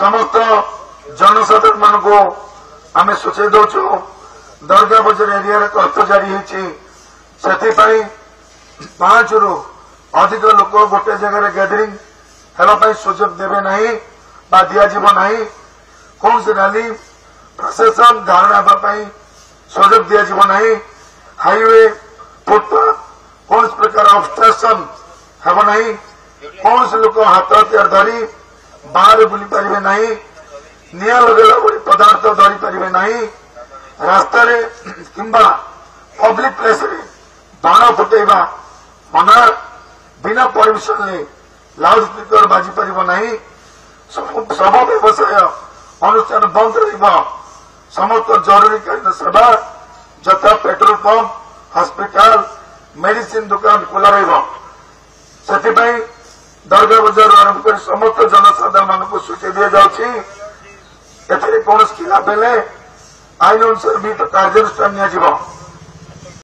समस्त जनसाधारण मान को आम सूचई दौचु दरगा बजार एरिया कर्फ्यू जारी होती 5 रु अधिक लोक गोटे जगह गैदरिंग होगापी सुजोग देवे ना दिज्व ना कौन से रैली प्रशासन धारणा हाँपाई सुजोग दिज्व ना हाईवे फुटपाथ कौन प्रकार ऑब्स्ट्रक्शन हेब ना कौन से लोक हाथ हथियार धरी बाहर बुली पारे ना निआ लगेला भली पदार्थ धरी पारे ना रास्ता किंबा पब्लिक प्लेस बाण फुटेबा मना बिना परमिशन ले लाउड स्पीकर बाजी पार ना सब व्यवसाय अनुष्ठान बंद रहा समस्त जरूरीकालीन सेवा जथा पेट्रोल पंप हॉस्पिटल मेडिसिन दुकान खुला रही दरगा बजार आरंभ कर समस्त जनसाधारण मान को सूची दि जाऊँगी कौन खिलाफ हेले आईन अनुसार भी कार्यानुष्ठान निया